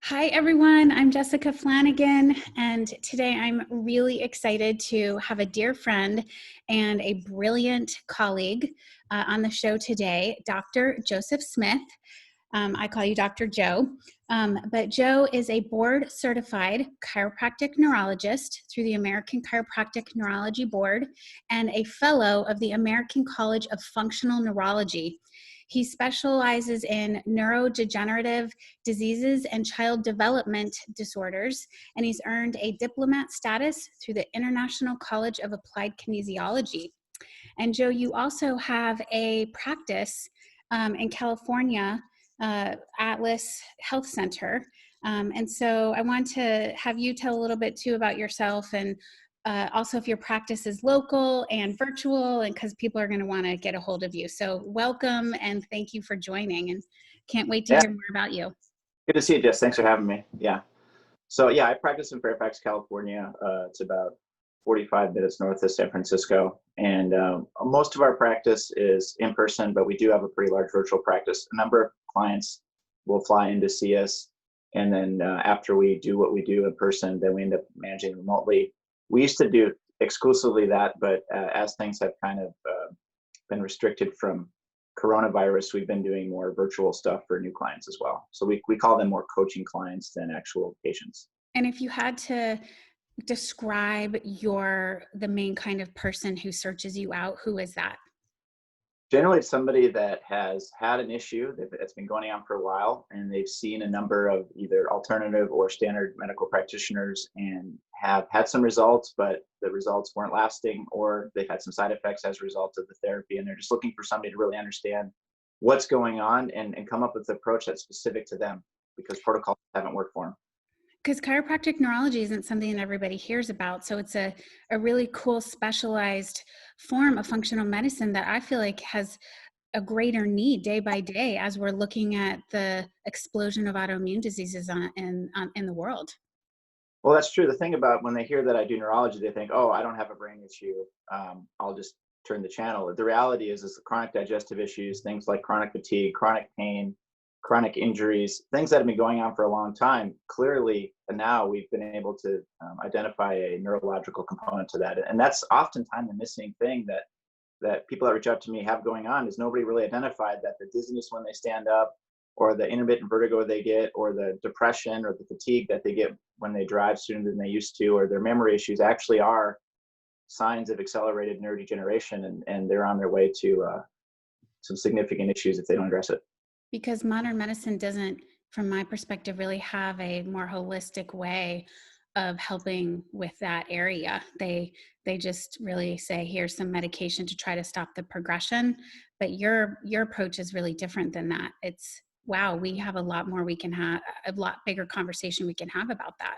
Hi, everyone. I'm Jessica Flanagan, and today I'm really excited to have a dear friend and a brilliant colleague on the show today, Dr. Joseph Smith. I call you Dr. Joe, but Joe is a board certified chiropractic neurologist through the American Chiropractic Neurology Board and a fellow of the American College of Functional Neurology. He specializes in neurodegenerative diseases and child development disorders, and he's earned a diplomat status through the International College of Applied Kinesiology. And Joe, you also have a practice in California, Atlas Health Center. And so I want to have you tell a little bit too about yourself, and also if your practice is local and virtual, and because people are going to want to get a hold of you. So welcome and thank you for joining, and can't wait to Yeah, hear more about you. good to see you, Jess. Thanks for having me. So I practice in Fairfax, California. It's about 45 minutes north of San Francisco, and most of our practice is in person, but we do have a pretty large virtual practice. A number of clients will fly in to see us, and then after we do what we do in person, then we end up managing remotely. We used to do exclusively that, but as things have kind of been restricted from coronavirus, we've been doing more virtual stuff for new clients as well. So we call them more coaching clients than actual patients. And if you had to describe the main kind of person who searches you out, who is that? Generally, it's somebody that has had an issue that's been going on for a while, and they've seen a number of either alternative or standard medical practitioners and have had some results, but the results weren't lasting, or they've had some side effects as a result of the therapy, and they're just looking for somebody to really understand what's going on and come up with an approach that's specific to them because protocols haven't worked for them. Because chiropractic neurology isn't something that everybody hears about. So it's a really cool specialized form of functional medicine that I feel like has a greater need day by day as we're looking at the explosion of autoimmune diseases in the world. Well, that's true. The thing about when they hear that I do neurology, they think, oh, I don't have a brain issue. I'll just turn the channel. The reality is the chronic digestive issues, things like chronic fatigue, chronic pain, chronic injuries, things that have been going on for a long time. Clearly, now we've been able to identify a neurological component to that. And that's oftentimes the missing thing that people that reach out to me have going on is nobody really identified that the dizziness when they stand up, or the intermittent vertigo they get, or the depression or the fatigue that they get when they drive sooner than they used to, or their memory issues actually are signs of accelerated neurodegeneration, and they're on their way to some significant issues if they don't address it. Because modern medicine doesn't, from my perspective, really have a more holistic way of helping with that area. They just really say, here's some medication to try to stop the progression. But your approach is really different than that. It's, wow, we have a lot more we can have, a lot bigger conversation we can have about that.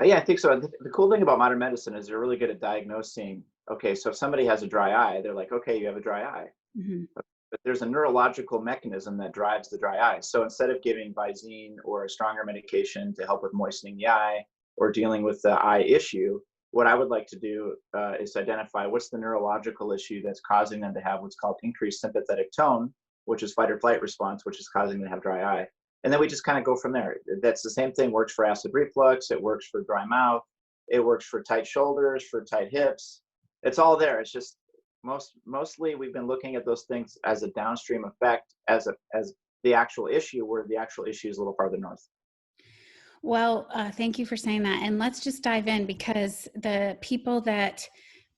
Yeah, I think so. The cool thing about modern medicine is they're really good at diagnosing. Okay, so if somebody has a dry eye, they're like, okay, you have a dry eye. Mm-hmm. But there's a neurological mechanism that drives the dry eye. So instead of giving Visine or a stronger medication to help with moistening the eye or dealing with the eye issue, what I would like to do is identify what's the neurological issue that's causing them to have what's called increased sympathetic tone, which is fight or flight response, which is causing them to have dry eye. And then we just kind of go from there. That's the same thing, works for acid reflux, it works for dry mouth, it works for tight shoulders, for tight hips. It's all there. It's just mostly we've been looking at those things as a downstream effect as the actual issue, where the actual issue is a little farther north. Well, thank you for saying that. And let's just dive in, because the people that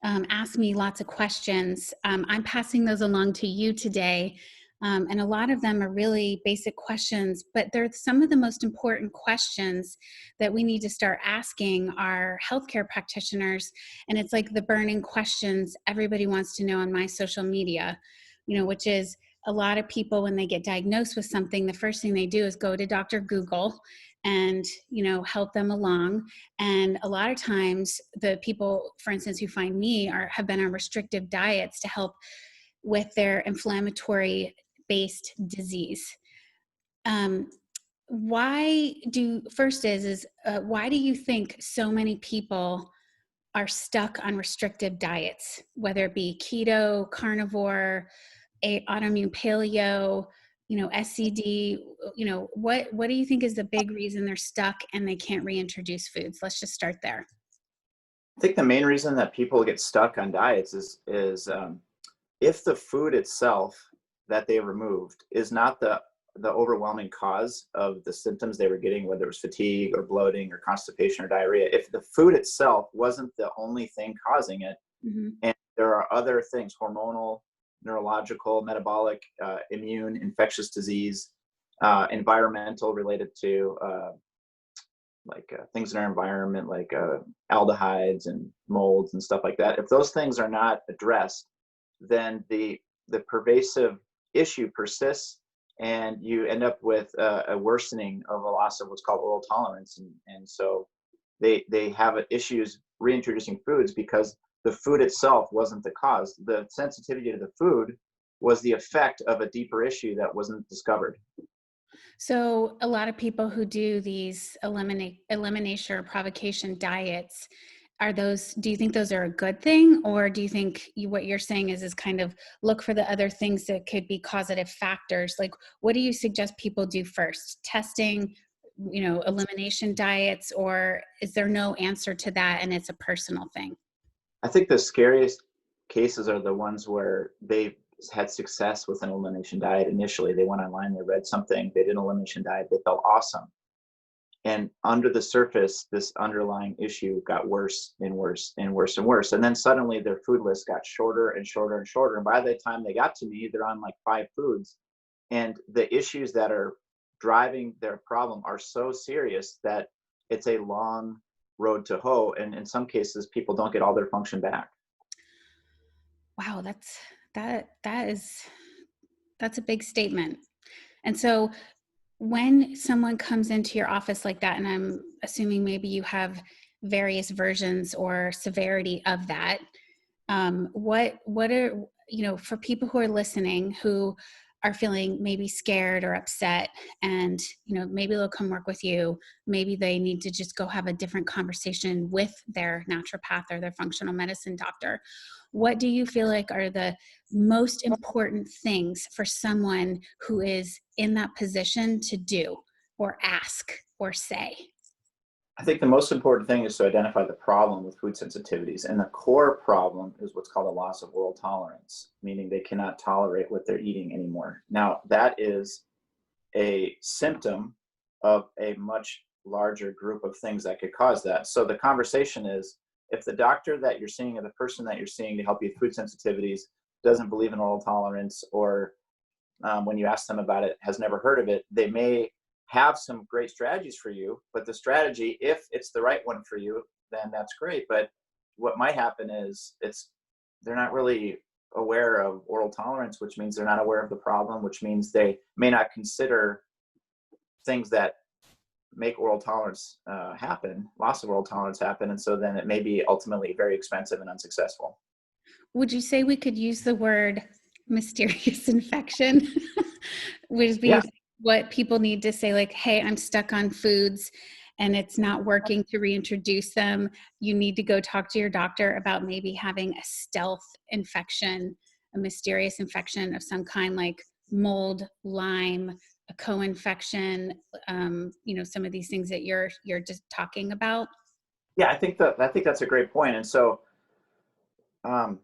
ask me lots of questions, I'm passing those along to you today. And a lot of them are really basic questions, but they're some of the most important questions that we need to start asking our healthcare practitioners. And it's like the burning questions everybody wants to know on my social media, which is a lot of people, when they get diagnosed with something, the first thing they do is go to Dr. Google and, help them along. And a lot of times the people, for instance, who find me have been on restrictive diets to help with their inflammatory based disease. Why do you think so many people are stuck on restrictive diets, whether it be keto, carnivore, autoimmune paleo? SCD, what do you think is the big reason they're stuck and they can't reintroduce foods? Let's just start there. I think the main reason that people get stuck on diets is if the food itself that they removed is not the overwhelming cause of the symptoms they were getting, whether it was fatigue or bloating or constipation or diarrhea, if the food itself wasn't the only thing causing it, Mm-hmm. and there are other things, hormonal, neurological, metabolic, immune, infectious disease, environmental related to things in our environment, like aldehydes and molds and stuff like that. If those things are not addressed, then the pervasive issue persists, and you end up with a worsening of a loss of what's called oral tolerance. And so they have issues reintroducing foods because the food itself wasn't the cause. The sensitivity to the food was the effect of a deeper issue that wasn't discovered. So a lot of people who do these elimination or provocation diets, do you think those are a good thing? Or do you think what you're saying is kind of look for the other things that could be causative factors? Like, what do you suggest people do first? Testing, elimination diets, or is there no answer to that and it's a personal thing? I think the scariest cases are the ones where they had success with an elimination diet initially. They went online, they read something, they did an elimination diet, they felt awesome. And under the surface, this underlying issue got worse and worse and worse and worse. And then suddenly their food list got shorter and shorter and shorter. And by the time they got to me, they're on like 5 foods. And the issues that are driving their problem are so serious that it's a long road to hoe. And in some cases, people don't get all their function back. Wow, that's a big statement. And so when someone comes into your office like that, and I'm assuming maybe you have various versions or severity of that, what are, for people who are listening, who are feeling maybe scared or upset, and, maybe they'll come work with you, maybe they need to just go have a different conversation with their naturopath or their functional medicine doctor. What do you feel like are the most important things for someone who is in that position to do or ask or say? I think the most important thing is to identify the problem with food sensitivities. And the core problem is what's called a loss of oral tolerance, meaning they cannot tolerate what they're eating anymore. Now, that is a symptom of a much larger group of things that could cause that. So the conversation is, if the doctor that you're seeing or the person that you're seeing to help you with food sensitivities doesn't believe in oral tolerance, or when you ask them about it, has never heard of it, they may have some great strategies for you, but the strategy, if it's the right one for you, then that's great. But what might happen is they're not really aware of oral tolerance, which means they're not aware of the problem, which means they may not consider things that make oral tolerance loss of oral tolerance happen. And so then it may be ultimately very expensive and unsuccessful. Would you say we could use the word mysterious infection? Would be Yeah. what people need to say, like, hey, I'm stuck on foods and it's not working to reintroduce them. You need to go talk to your doctor about maybe having a stealth infection, a mysterious infection of some kind, like mold, Lyme, a co-infection, some of these things that you're just talking about. Yeah, I think that's a great point. And so um,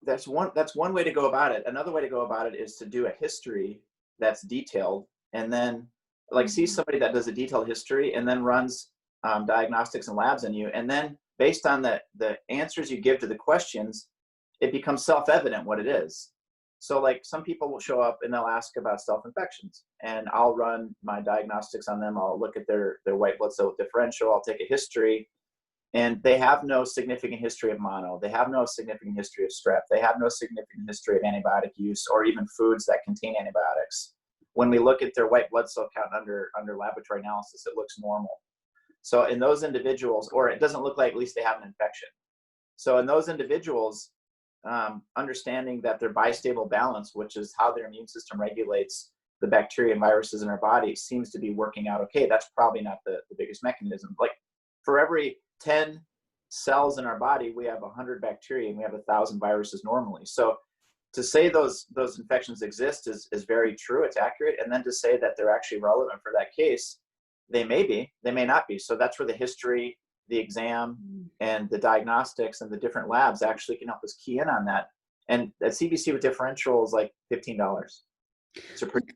that's one way to go about it. Another way to go about it is to do a history that's detailed, and then see somebody that does a detailed history and then runs diagnostics and labs on you. And then based on the answers you give to the questions, it becomes self-evident what it is. So like some people will show up and they'll ask about self-infections, and I'll run my diagnostics on them. I'll look at their white blood cell differential. I'll take a history, and they have no significant history of mono. They have no significant history of strep. They have no significant history of antibiotic use or even foods that contain antibiotics. When we look at their white blood cell count under laboratory analysis, it looks normal. So in those individuals, or it doesn't look like, at least they have an infection. So in those individuals, understanding that their bistable balance, which is how their immune system regulates the bacteria and viruses in our body, seems to be working out okay. That's probably not the biggest mechanism. Like for every 10 cells in our body, we have 100 bacteria and we have 1,000 viruses normally. So to say those infections exist is very true. It's accurate. And then to say that they're actually relevant for that case, they may be, they may not be. So that's where the history, the exam, and the diagnostics and the different labs actually can help us key in on that. And a CBC with differential is like $15. It's a pretty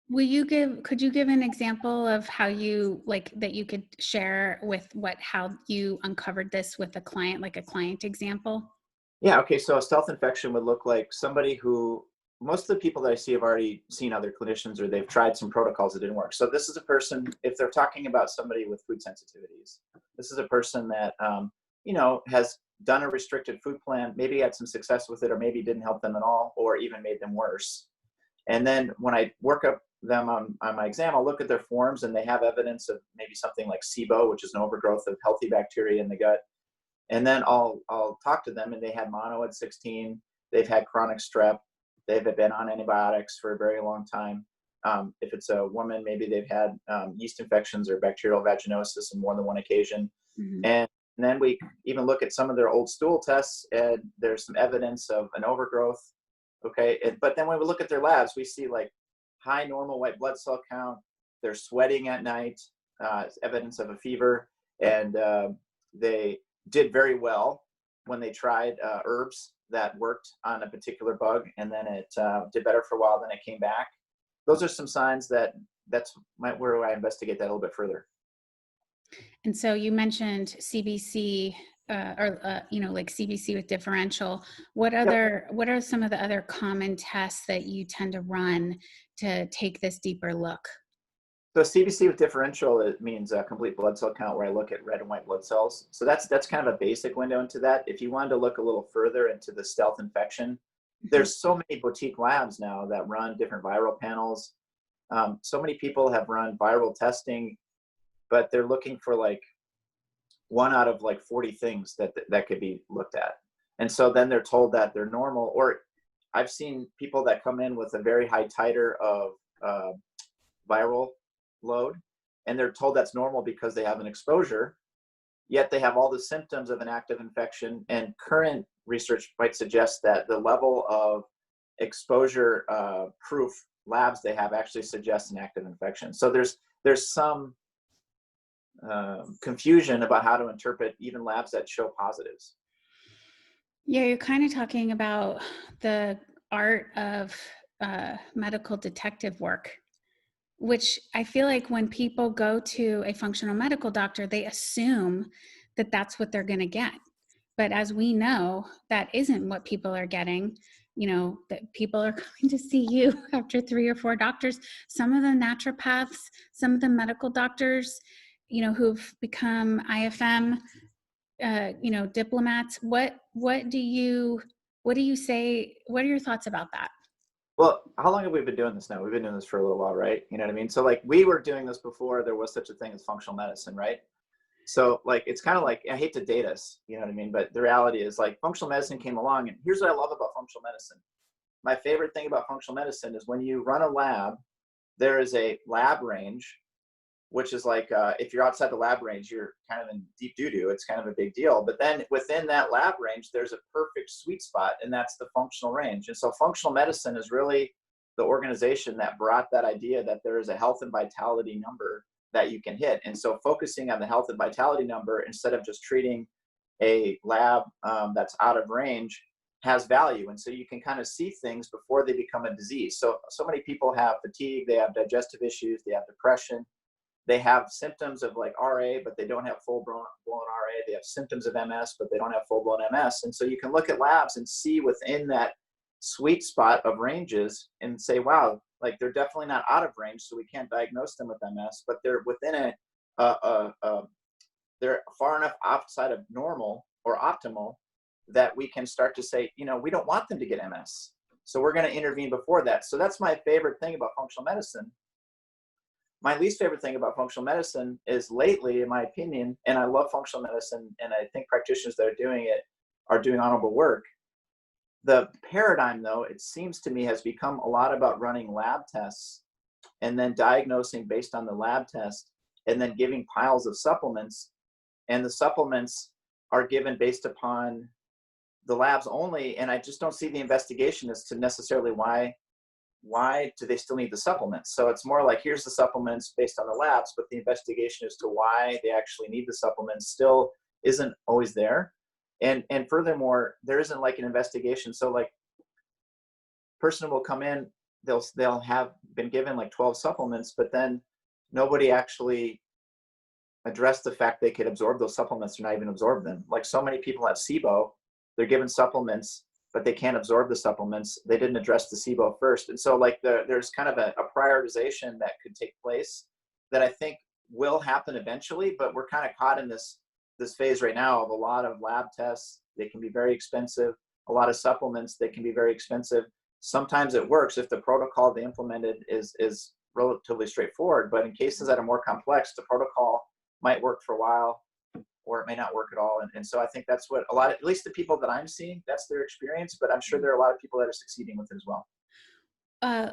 Could you give an example of how you, like, that you could share with how you uncovered this with a client, like a client example? Yeah, okay, so a stealth infection would look like somebody who, most of the people that I see have already seen other clinicians or they've tried some protocols that didn't work. So this is a person, if they're talking about somebody with food sensitivities, this is a person that, has done a restricted food plan, maybe had some success with it, or maybe didn't help them at all, or even made them worse. And then when I work up them on my exam, I'll look at their forms and they have evidence of maybe something like SIBO, which is an overgrowth of healthy bacteria in the gut. And then I'll talk to them, and they had mono at 16. They've had chronic strep. They've been on antibiotics for a very long time. If it's a woman, maybe they've had yeast infections or bacterial vaginosis on more than one occasion. Mm-hmm. And then we even look at some of their old stool tests, and there's some evidence of an overgrowth. Okay, but then when we look at their labs, we see like high normal white blood cell count. They're sweating at night, evidence of a fever, and they did very well when they tried herbs that worked on a particular bug, and then it did better for a while, then it came back. Those are some signs that's where I investigate that a little bit further. And so you mentioned CBC, like CBC with differential. What are some of the other common tests that you tend to run to take this deeper look? So CBC with differential, it means a complete blood cell count, where I look at red and white blood cells. So that's kind of a basic window into that. If you wanted to look a little further into the stealth infection, there's so many boutique labs now that run different viral panels. So many people have run viral testing, but they're looking for like 1 out of like 40 things that could be looked at. And so then they're told that they're normal. Or I've seen people that come in with a very high titer of viral load, and they're told that's normal because they have an exposure, yet they have all the symptoms of an active infection. And current research might suggest that the level of exposure proof labs they have actually suggests an active infection. So there's some confusion about how to interpret even labs that show positives. Yeah, you're kind of talking about the art of medical detective work, which I feel like when people go to a functional medical doctor, they assume that that's what they're going to get. But as we know, that isn't what people are getting. That people are coming to see you after 3 or 4 doctors. Some of the naturopaths, some of the medical doctors, who've become IFM, diplomats. What do you say? What are your thoughts about that? Well, how long have we been doing this now? We've been doing this for a little while, right? You know what I mean? So like we were doing this before there was such a thing as functional medicine, right? So like, it's kind of like, I hate to date us, you know what I mean? But the reality is like functional medicine came along, and here's what I love about functional medicine. My favorite thing about functional medicine is when you run a lab, there is a lab range, which is like, if you're outside the lab range, you're kind of in deep doo-doo. It's kind of a big deal. But then within that lab range, there's a perfect sweet spot, and that's the functional range. And so functional medicine is really the organization that brought that idea that there is a health and vitality number that you can hit. And so focusing on the health and vitality number instead of just treating a lab that's out of range has value. And so you can kind of see things before they become a disease. So many people have fatigue, they have digestive issues, they have depression, they have symptoms of like RA, but they don't have full-blown RA. They have symptoms of MS, but they don't have full-blown MS. And so you can look at labs and see within that sweet spot of ranges and say, wow, like they're definitely not out of range, so we can't diagnose them with MS, but they're within they're far enough outside of normal or optimal that we can start to say, we don't want them to get MS. So we're going to intervene before that. So that's my favorite thing about functional medicine. My least favorite thing about functional medicine is lately, in my opinion, and I love functional medicine, and I think practitioners that are doing it are doing honorable work. The paradigm, though, it seems to me, has become a lot about running lab tests and then diagnosing based on the lab test and then giving piles of supplements. And the supplements are given based upon the labs only, and I just don't see the investigation as to necessarily why do they still need the supplements. So it's more like, here's the supplements based on the labs, but the investigation as to why they actually need the supplements still isn't always there. And furthermore, there isn't like an investigation. So like, person will come in, they'll have been given like 12 supplements, but then nobody actually addressed the fact they could absorb those supplements or not even absorb them. Like, so many people have SIBO, they're given supplements, but they can't absorb the supplements. They didn't address the SIBO first. And so like there's kind of a prioritization that could take place that I think will happen eventually, but we're kind of caught in this phase right now of a lot of lab tests. They can be very expensive. A lot of supplements, they can be very expensive. Sometimes it works if the protocol they implemented is relatively straightforward, but in cases that are more complex, the protocol might work for a while, or it may not work at all. And so I think that's what a lot of, at least the people that I'm seeing, that's their experience, but I'm sure there are a lot of people that are succeeding with it as well.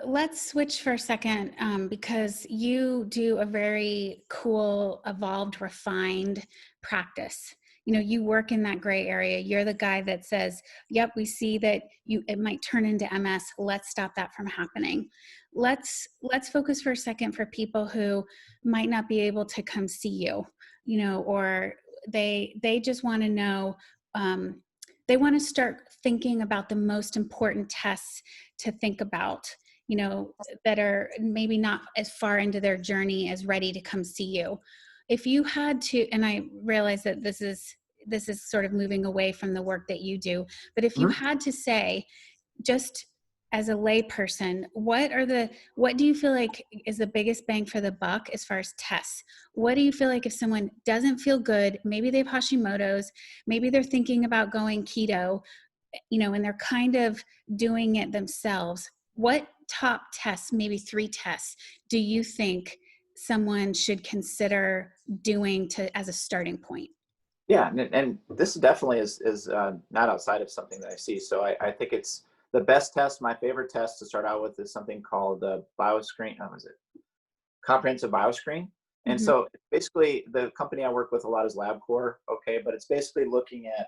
Let's switch for a second, because you do a very cool, evolved, refined practice. You know, you work in that gray area. You're the guy that says, yep, we see that it might turn into MS. Let's stop that from happening. Let's focus for a second for people who might not be able to come see you, you know, or they just want to know, they want to start thinking about the most important tests to think about, you know, that are maybe not as far into their journey as ready to come see you. If you had to, and I realize that this is sort of moving away from the work that you do, but if you had to say, just as a lay person, what do you feel like is the biggest bang for the buck as far as tests? What do you feel like if someone doesn't feel good, maybe they have Hashimoto's, maybe they're thinking about going keto, you know, and they're kind of doing it themselves, what top tests, maybe 3 tests, do you think someone should consider doing as a starting point? Yeah, and this definitely is not outside of something that I see. So I think it's the best test. My favorite test to start out with is something called the BioScreen. How is it? Comprehensive BioScreen. And Mm-hmm. so basically, the company I work with a lot is LabCorp. Okay, but it's basically looking at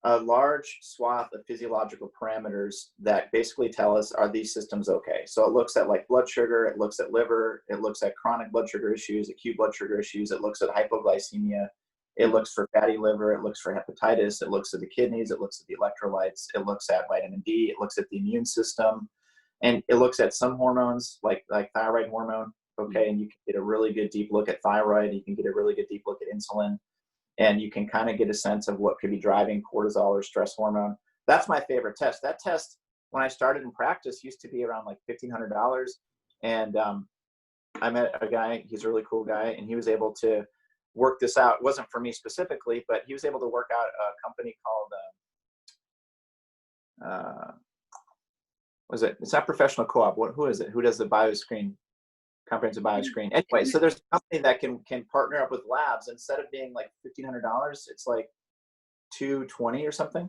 a large swath of physiological parameters that basically tell us, are these systems okay? So it looks at like blood sugar, it looks at liver, it looks at chronic blood sugar issues, acute blood sugar issues, it looks at hypoglycemia, it looks for fatty liver, it looks for hepatitis, it looks at the kidneys, it looks at the electrolytes, it looks at vitamin D, it looks at the immune system, and it looks at some hormones like thyroid hormone. Okay, and you can get a really good deep look at thyroid, you can get a really good deep look at insulin, and you can kind of get a sense of what could be driving cortisol or stress hormone. That's my favorite test. That test, when I started in practice, used to be around like $1,500. And I met a guy, he's a really cool guy, and he was able to work this out. It wasn't for me specifically, but he was able to work out a company called, it's not Professional Co-op. Who is it? Who does the BioScreen? Comprehensive BioScreen. Anyway, so there's a company that can partner up with labs. Instead of being like $1,500, it's like $220 or something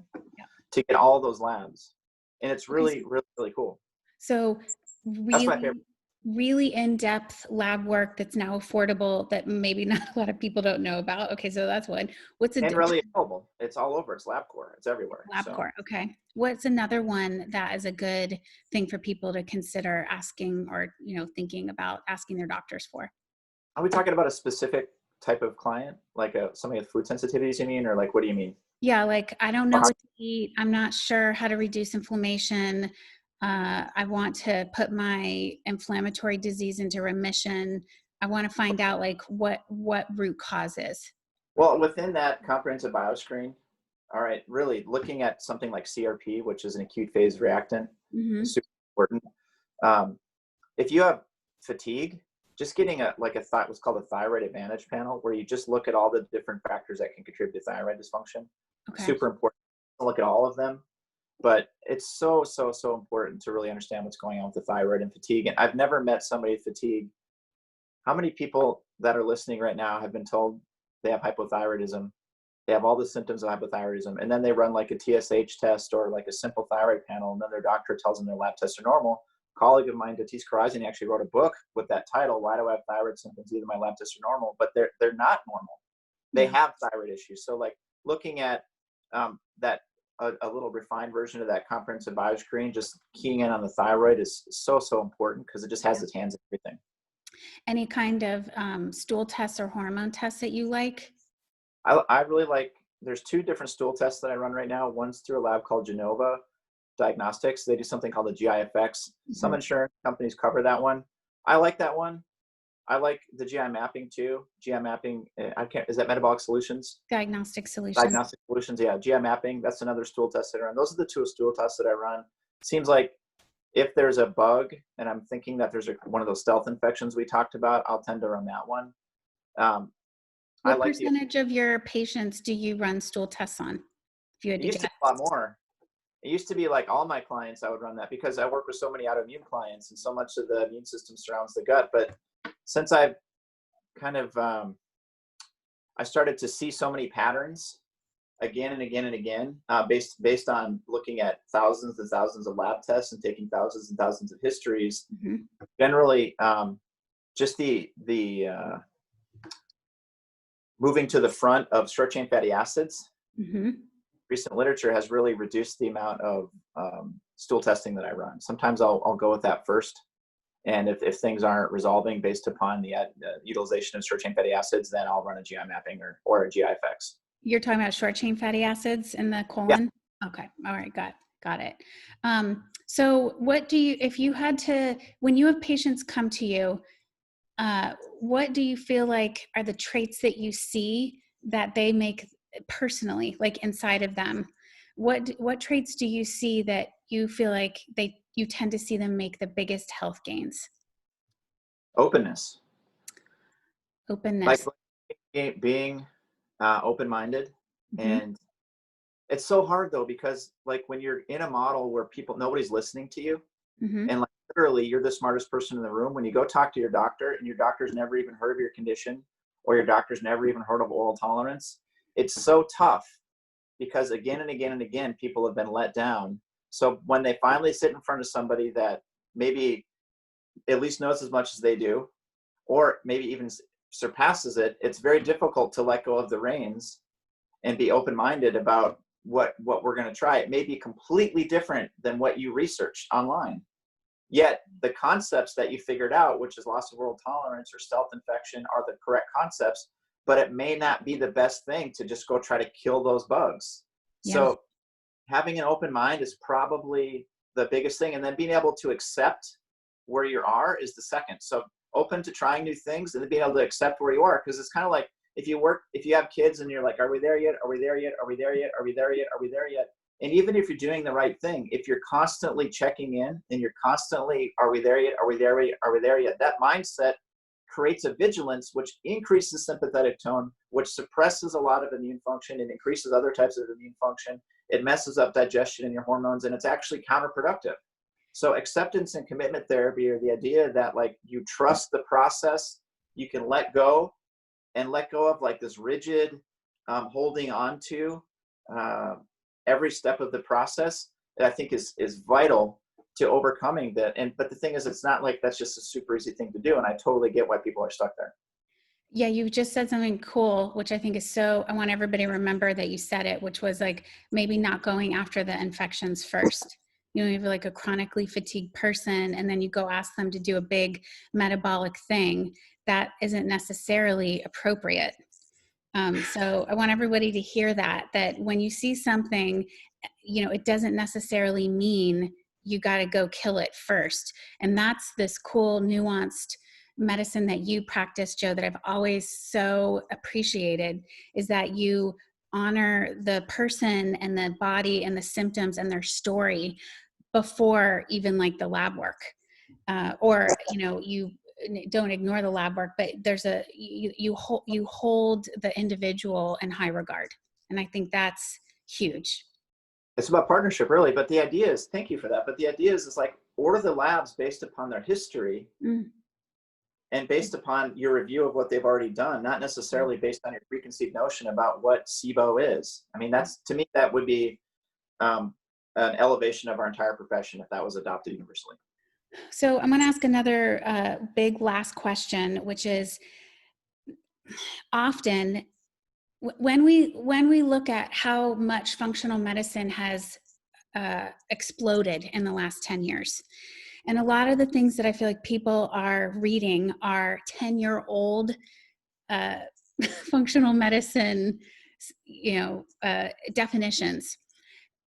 to get all those labs, and it's really, really, really cool. So That's my favorite. really in-depth lab work that's now affordable that maybe not a lot of people don't know about. Okay, so that's one. What's And really available. It's all over. It's LabCorp. It's everywhere. LabCorp. Okay. What's another one that is a good thing for people to consider asking, or, you know, thinking about asking their doctors for? Are we talking about a specific type of client, like somebody with food sensitivities, you mean, or like what do you mean? Yeah, like I don't know what to eat. I'm not sure how to reduce inflammation. I want to put my inflammatory disease into remission. I want to find out like what root cause is. Well, within that comprehensive bioscreen, all right, really looking at something like CRP, which is an acute phase reactant, Mm-hmm. is super important. If you have fatigue, just getting what's called a thyroid advantage panel, where you just look at all the different factors that can contribute to thyroid dysfunction. Okay. Super important to look at all of them, but it's so important to really understand what's going on with the thyroid and fatigue. And I've never met somebody with fatigue. How many people that are listening right now have been told they have hypothyroidism? They have all the symptoms of hypothyroidism, and then they run like a TSH test or like a simple thyroid panel, and then their doctor tells them their lab tests are normal. A colleague of mine, Datis Karazian, actually wrote a book with that title, Why Do I Have Thyroid Symptoms? Either my lab tests are normal, but they're not normal. They have thyroid issues. So like looking at that a little refined version of that comprehensive bioscreen, just keying in on the thyroid is so, so important because it just has its hands in everything. Any kind of stool tests or hormone tests that you like? I really like, there's two different stool tests that I run right now. One's through a lab called Genova Diagnostics. They do something called the GIFX. Some Mhm. insurance companies cover that one. I like that one. I like the GI mapping too. GI mapping, I can't, is that Metabolic Solutions? Diagnostic solutions. Diagnostic Solutions, yeah. GI mapping, that's another stool test that I run. Those are the two stool tests that I run. Seems like if there's a bug and I'm thinking that there's one of those stealth infections we talked about, I'll tend to run that one. Um, I What like the, percentage of your patients do you run stool tests on? If you had it to used to guess. be a lot more. It used to be like all my clients, I would run that because I work with so many autoimmune clients and so much of the immune system surrounds the gut. But since I've kind of, I started to see so many patterns again and again and again, based on looking at thousands and thousands of lab tests and taking thousands and thousands of histories. Mhm. Generally, just the moving to the front of short chain fatty acids. Mhm. Recent literature has really reduced the amount of stool testing that I run. Sometimes I'll go with that first. And if things aren't resolving based upon the utilization of short chain fatty acids, then I'll run a GI mapping or a GIFX. You're talking about short chain fatty acids in the Yeah. colon? Okay. All right. Got it. So what do you, if you had to, when you have patients come to you, what do you feel like are the traits that you see that they make personally, like inside of them? What traits do you see that you feel like you tend to see them make the biggest health gains? Openness. Like Openness. being open-minded. Hmm. And it's so hard though, because like when you're in a model where nobody's listening to you, Hmm. and like literally you're the smartest person in the room, when you go talk to your doctor and your doctor's never even heard of your condition or your doctor's never even heard of oral tolerance, it's so tough because again and again and again people have been let down. So when they finally sit in front of somebody that maybe at least knows as much as they do, or maybe even surpasses it, it's very difficult to let go of the reins and be open-minded about what we're going to try. It may be completely different than what you researched online. Yet the concepts that you figured out, which is loss of oral tolerance or stealth infection, are the correct concepts, but it may not be the best thing to just go try to kill those bugs. Yeah. So having an open mind is probably the biggest thing. And then being able to accept where you are is the second. So open to trying new things and then being able to accept where you are. Because it's kind of like if you have kids and you're like, are we there yet? Are we there yet? Are we there yet? Are we there yet? Are we there yet? And even if you're doing the right thing, if you're constantly checking in and you're constantly, are we there yet? Are we there yet? Are we there yet? That mindset creates a vigilance, which increases sympathetic tone, which suppresses a lot of immune function and increases other types of immune function. It messes up digestion and your hormones, and it's actually counterproductive. So acceptance and commitment therapy are the idea that like you trust the process, you can let go and let go of like this rigid holding on to uh, every step of the process that I think is vital to overcoming that. And but the thing is, it's not like that's just a super easy thing to do. And I totally get why people are stuck there. Yeah, you just said something cool, which I think is so, I want everybody to remember that you said it, which was like maybe not going after the infections first. You know, you have like a chronically fatigued person, and then you go ask them to do a big metabolic thing that isn't necessarily appropriate. So I want everybody to hear that when you see something, you know, it doesn't necessarily mean you got to go kill it first. And that's this cool, nuanced medicine that you practice, Joe, that I've always so appreciated, is that you honor the person and the body and the symptoms and their story before even like the lab work. Or, you know, you don't ignore the lab work, but there's you hold the individual in high regard. And I think that's huge. It's about partnership, really. But the idea is, thank you for that. But the idea is like order the labs based upon their history Mm. and based upon your review of what they've already done, not necessarily based on your preconceived notion about what SIBO is. I mean, that's to me, that would be an elevation of our entire profession if that was adopted universally. So I'm going to ask another big last question, which is often When we look at how much functional medicine has exploded in the last 10 years, and a lot of the things that I feel like people are reading are 10-year-old uh, functional medicine, definitions.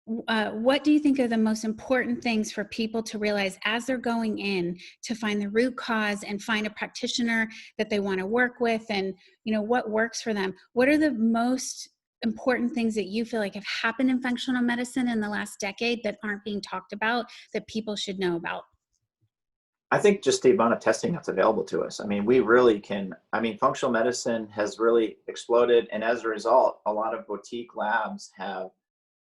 What do you think are the most important things for people to realize as they're going in to find the root cause and find a practitioner that they want to work with, and what works for them? What are the most important things that you feel like have happened in functional medicine in the last decade that aren't being talked about, that people should know about? I think just the amount of testing that's available to us. I mean, we really can, functional medicine has really exploded. And as a result, a lot of boutique labs have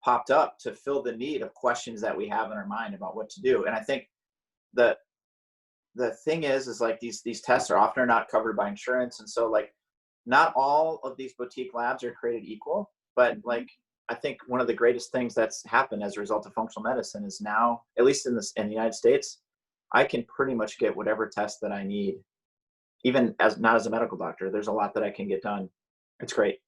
popped up to fill the need of questions that we have in our mind about what to do. And I think the the thing is like these tests are often not covered by insurance. And so like not all of these boutique labs are created equal, but like I think one of the greatest things that's happened as a result of functional medicine is now, at least in the United States, I can pretty much get whatever test that I need, even as not as a medical doctor. There's a lot that I can get done. It's great.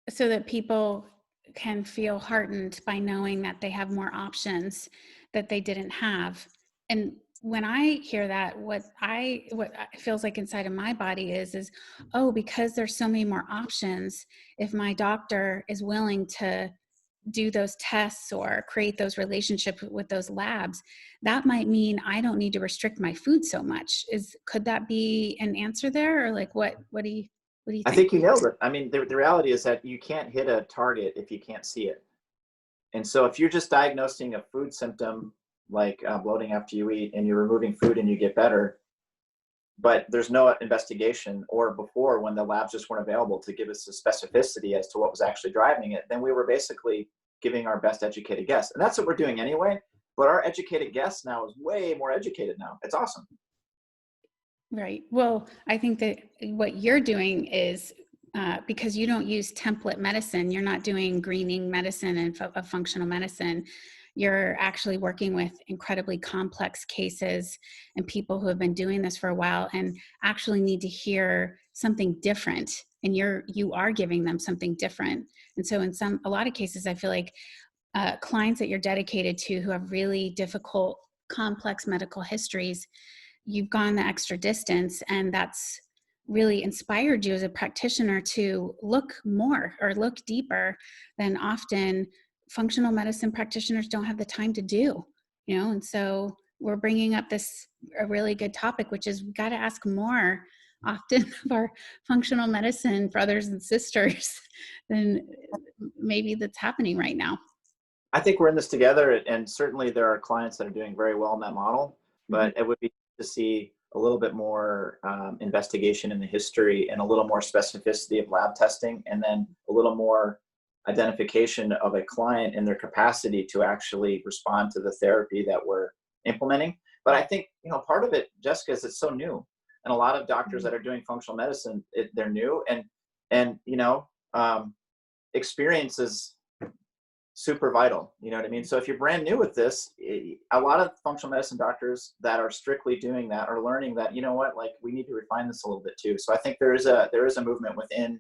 So that people can feel heartened by knowing that they have more options that they didn't have. And when I hear that, what feels like inside of my body is, oh, because there's so many more options, if my doctor is willing to do those tests or create those relationships with those labs, that might mean I don't need to restrict my food so much. Could that be an answer there? Or like, what do you I think? think you nailed it. I mean, the reality is that you can't hit a target if you can't see it. And so if you're just diagnosing a food symptom like bloating after you eat and you're removing food and you get better, but there's no investigation or before when the labs just weren't available to give us the specificity as to what was actually driving it, then we were basically giving our best educated guess. And that's what we're doing anyway. But our educated guess now is way more educated now. It's awesome. Right. Well, I think that what you're doing is because you don't use template medicine, you're not doing greening medicine and functional medicine. You're actually working with incredibly complex cases and people who have been doing this for a while and actually need to hear something different. And you are giving them something different. And so in a lot of cases, I feel like clients that you're dedicated to who have really difficult, complex medical histories, you've gone the extra distance, and that's really inspired you as a practitioner to look more or look deeper than often functional medicine practitioners don't have the time to do, and so we're bringing up a really good topic, which is we got to ask more often of our functional medicine brothers and sisters than maybe that's happening right now. I think we're in this together, and certainly there are clients that are doing very well in that model, Mm-hmm. but it would be to see a little bit more investigation in the history and a little more specificity of lab testing, and then a little more identification of a client and their capacity to actually respond to the therapy that we're implementing. But I think, part of it, Jessica, is it's so new. And a lot of doctors that are doing functional medicine, they're new, and experience is super vital. You know what I mean? So if you're brand new with this, a lot of functional medicine doctors that are strictly doing that are learning that, like we need to refine this a little bit too. So I think there is a movement within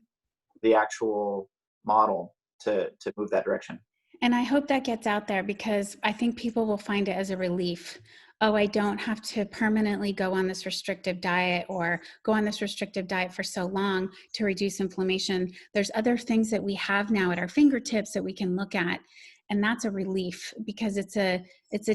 the actual model to move that direction. And I hope that gets out there, because I think people will find it as a relief. Oh, I don't have to permanently go on this restrictive diet or go on this restrictive diet for so long to reduce inflammation. There's other things that we have now at our fingertips that we can look at. And that's a relief, because it's a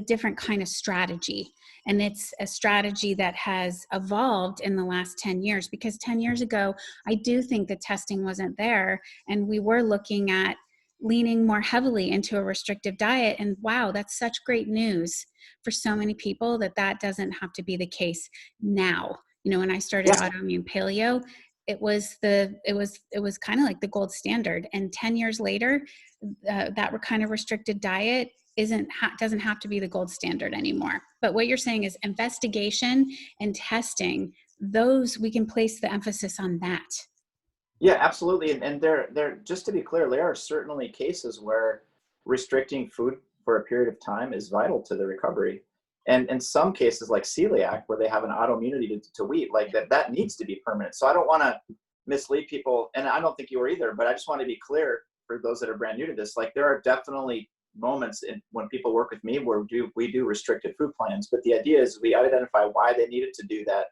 different kind of strategy. And it's a strategy that has evolved in the last 10 years, because 10 years ago, I do think the testing wasn't there. And we were looking at leaning more heavily into a restrictive diet. And wow, that's such great news for so many people that doesn't have to be the case now. When I started autoimmune paleo, it was kind of like the gold standard. And 10 years later, that kind of restricted diet doesn't have to be the gold standard anymore. But what you're saying is investigation and testing, those we can place the emphasis on that. Yeah, absolutely. And there, just to be clear, there are certainly cases where restricting food for a period of time is vital to the recovery. And in some cases like celiac, where they have an autoimmunity to wheat, like that needs to be permanent. So I don't want to mislead people, and I don't think you were either, but I just want to be clear for those that are brand new to this. Like, there are definitely moments when people work with me where we do restricted food plans, but the idea is we identify why they needed to do that.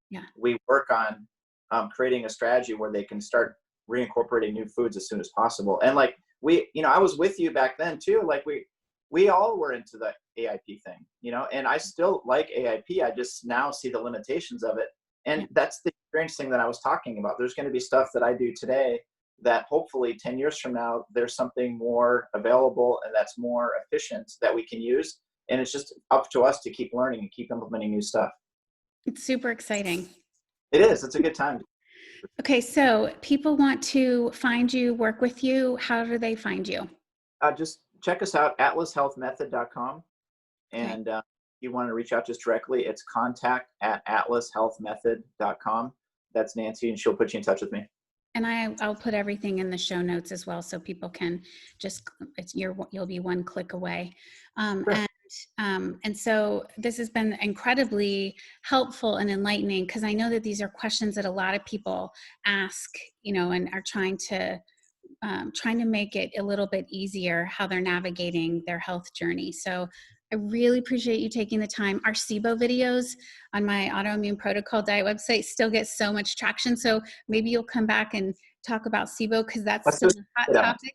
Yeah. We work on creating a strategy where they can start reincorporating new foods as soon as possible. And like, I was with you back then too. Like, we all were into the AIP thing, and I still like AIP. I just now see the limitations of it. And that's the strange thing that I was talking about. There's going to be stuff that I do today that hopefully 10 years from now, there's something more available and that's more efficient that we can use. And it's just up to us to keep learning and keep implementing new stuff. It's super exciting. It is. It's a good time. Okay, so people want to find you, work with you. How do they find you? Just check us out, atlashealthmethod.com. And if you want to reach out just directly, it's contact@atlashealthmethod.com. That's Nancy, and she'll put you in touch with me. And I'll put everything in the show notes as well, so people can just, you'll be one click away. Sure. And so this has been incredibly helpful and enlightening, because I know that these are questions that a lot of people ask, and are trying to make it a little bit easier how they're navigating their health journey. So I really appreciate you taking the time. Our SIBO videos on my autoimmune protocol diet website still get so much traction. So maybe you'll come back and talk about SIBO, because that's still a hot topic.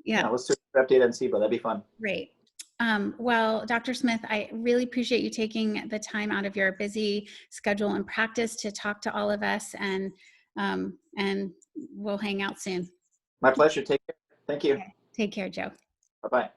Yeah, let's do an update on SIBO. That'd be fun. Great. Well, Dr. Smith, I really appreciate you taking the time out of your busy schedule and practice to talk to all of us, and we'll hang out soon. My pleasure. Take care. Thank you. Okay. Take care, Joe. Bye-bye.